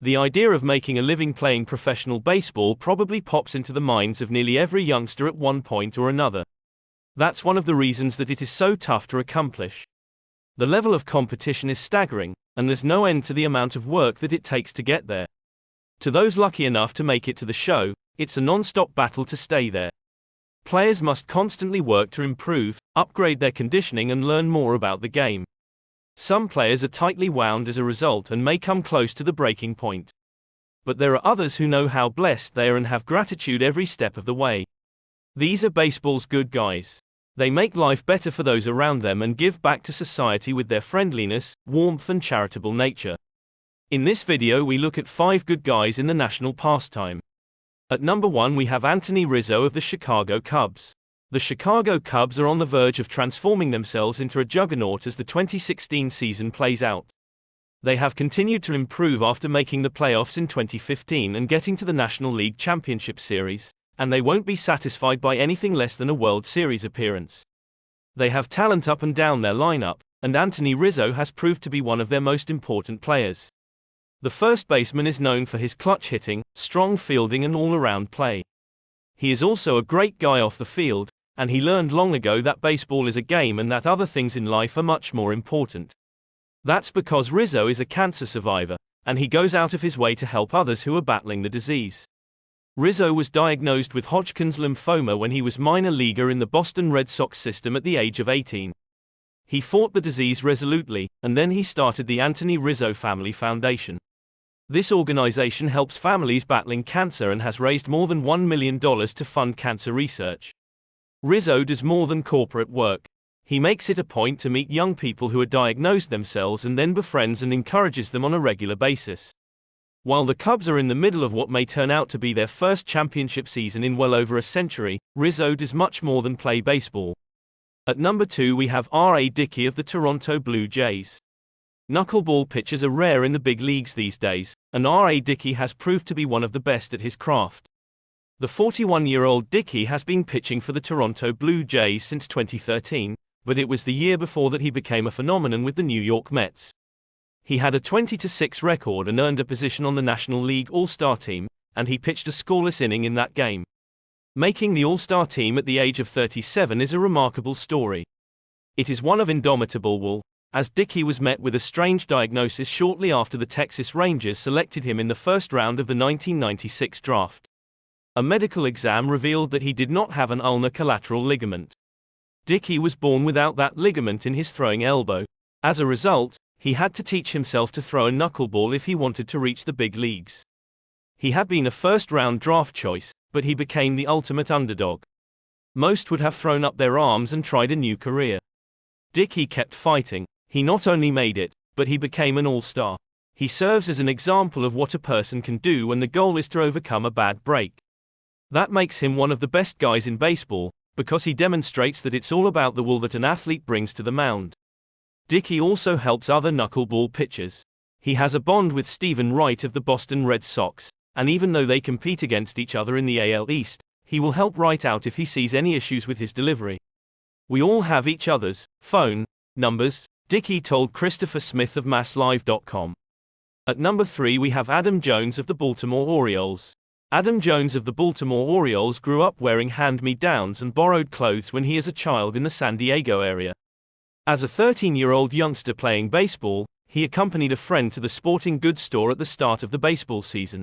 The idea of making a living playing professional baseball probably pops into the minds of nearly every youngster at one point or another. That's one of the reasons that it is so tough to accomplish. The level of competition is staggering, and there's no end to the amount of work that it takes to get there. To those lucky enough to make it to the show, it's a non-stop battle to stay there. Players must constantly work to improve, upgrade their conditioning and learn more about the game. Some players are tightly wound as a result and may come close to the breaking point. But there are others who know how blessed they are and have gratitude every step of the way. These are baseball's good guys. They make life better for those around them and give back to society with their friendliness, warmth and charitable nature. In this video we look at 5 good guys in the national pastime. At number 1 we have Anthony Rizzo of the Chicago Cubs. The Chicago Cubs are on the verge of transforming themselves into a juggernaut as the 2016 season plays out. They have continued to improve after making the playoffs in 2015 and getting to the National League Championship Series, and they won't be satisfied by anything less than a World Series appearance. They have talent up and down their lineup, and Anthony Rizzo has proved to be one of their most important players. The first baseman is known for his clutch hitting, strong fielding and all-around play. He is also a great guy off the field, and he learned long ago that baseball is a game and that other things in life are much more important. That's because Rizzo is a cancer survivor, and he goes out of his way to help others who are battling the disease. Rizzo was diagnosed with Hodgkin's lymphoma when he was minor leaguer in the Boston Red Sox system at the age of 18. He fought the disease resolutely, and then he started the Anthony Rizzo Family Foundation. This organization helps families battling cancer and has raised more than $1 million to fund cancer research. Rizzo does more than corporate work. He makes it a point to meet young people who are diagnosed themselves and then befriends and encourages them on a regular basis. While the Cubs are in the middle of what may turn out to be their first championship season in well over a century, Rizzo does much more than play baseball. At number 2 we have R.A. Dickey of the Toronto Blue Jays. Knuckleball pitchers are rare in the big leagues these days, and R.A. Dickey has proved to be one of the best at his craft. The 41-year-old Dickey has been pitching for the Toronto Blue Jays since 2013, but it was the year before that he became a phenomenon with the New York Mets. He had a 20-6 record and earned a position on the National League All-Star team, and he pitched a scoreless inning in that game. Making the All-Star team at the age of 37 is a remarkable story. It is one of indomitable will, as Dickey was met with a strange diagnosis shortly after the Texas Rangers selected him in the first round of the 1996 draft. A medical exam revealed that he did not have an ulnar collateral ligament. Dickey was born without that ligament in his throwing elbow. As a result, he had to teach himself to throw a knuckleball if he wanted to reach the big leagues. He had been a first-round draft choice, but he became the ultimate underdog. Most would have thrown up their arms and tried a new career. Dickey kept fighting. He not only made it, but he became an all-star. He serves as an example of what a person can do when the goal is to overcome a bad break. That makes him one of the best guys in baseball, because he demonstrates that it's all about the will that an athlete brings to the mound. Dickey also helps other knuckleball pitchers. He has a bond with Stephen Wright of the Boston Red Sox, and even though they compete against each other in the AL East, he will help Wright out if he sees any issues with his delivery. We all have each other's phone numbers, Dickey told Christopher Smith of MassLive.com. At number 3 we have Adam Jones of the Baltimore Orioles. Adam Jones of the Baltimore Orioles grew up wearing hand-me-downs and borrowed clothes when he was a child in the San Diego area. As a 13-year-old youngster playing baseball, he accompanied a friend to the sporting goods store at the start of the baseball season.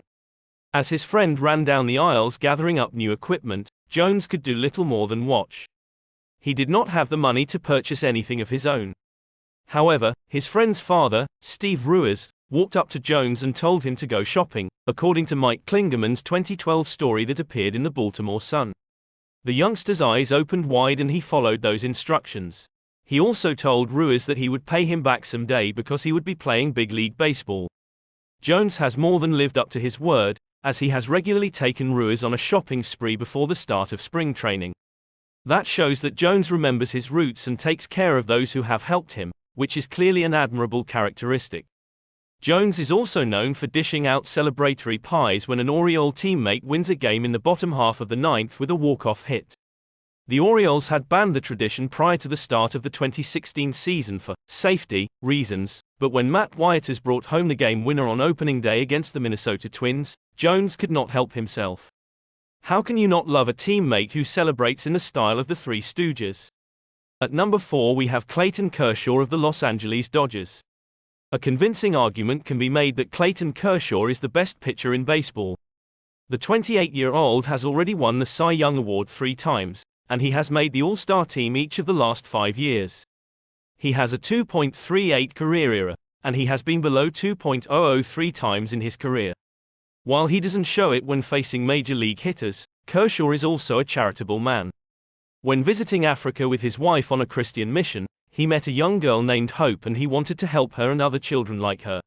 As his friend ran down the aisles gathering up new equipment, Jones could do little more than watch. He did not have the money to purchase anything of his own. However, his friend's father, Steve Ruiz, walked up to Jones and told him to go shopping, according to Mike Klingerman's 2012 story that appeared in the Baltimore Sun. The youngster's eyes opened wide and he followed those instructions. He also told Ruiz that he would pay him back someday because he would be playing big league baseball. Jones has more than lived up to his word, as he has regularly taken Ruiz on a shopping spree before the start of spring training. That shows that Jones remembers his roots and takes care of those who have helped him, which is clearly an admirable characteristic. Jones is also known for dishing out celebratory pies when an Oriole teammate wins a game in the bottom half of the ninth with a walk-off hit. The Orioles had banned the tradition prior to the start of the 2016 season for safety reasons, but when Matt Wyatters brought home the game winner on opening day against the Minnesota Twins, Jones could not help himself. How can you not love a teammate who celebrates in the style of the Three Stooges? At number 4 we have Clayton Kershaw of the Los Angeles Dodgers. A convincing argument can be made that Clayton Kershaw is the best pitcher in baseball. The 28-year-old has already won the Cy Young Award 3 times, and he has made the All-Star team each of the last 5 years. He has a 2.38 career ERA, and he has been below 2.00 3 times in his career. While he doesn't show it when facing major league hitters, Kershaw is also a charitable man. When visiting Africa with his wife on a Christian mission, he met a young girl named Hope and he wanted to help her and other children like her.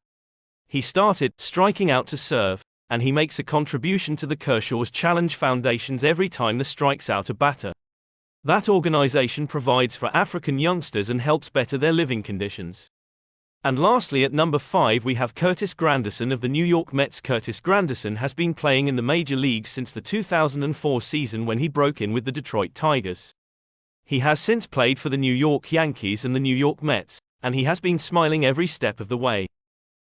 He started striking out to serve, and he makes a contribution to the Kershaw's Challenge Foundations every time the strikes out a batter. That organization provides for African youngsters and helps better their living conditions. And lastly, at number 5 we have Curtis Granderson of the New York Mets. Curtis Granderson has been playing in the major leagues since the 2004 season when he broke in with the Detroit Tigers. He has since played for the New York Yankees and the New York Mets, and he has been smiling every step of the way.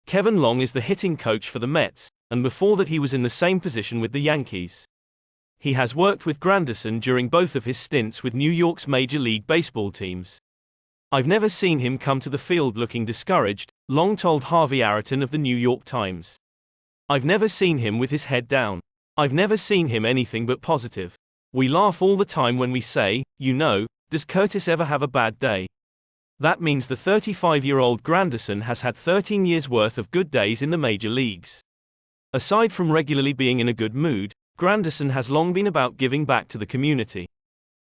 Kevin Long is the hitting coach for the Mets, and before that he was in the same position with the Yankees. He has worked with Granderson during both of his stints with New York's Major League Baseball teams. I've never seen him come to the field looking discouraged, Long told Harvey Araton of the New York Times. I've never seen him with his head down. I've never seen him anything but positive. We laugh all the time when we say, does Curtis ever have a bad day? That means the 35-year-old Granderson has had 13 years worth of good days in the major leagues. Aside from regularly being in a good mood, Granderson has long been about giving back to the community.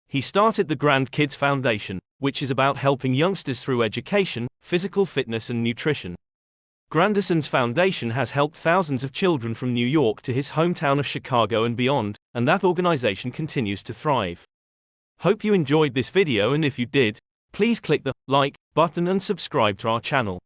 He started the Grand Kids Foundation, which is about helping youngsters through education, physical fitness and nutrition. Granderson's foundation has helped thousands of children from New York to his hometown of Chicago and beyond, and that organization continues to thrive. Hope you enjoyed this video, and if you did, please click the like button and subscribe to our channel.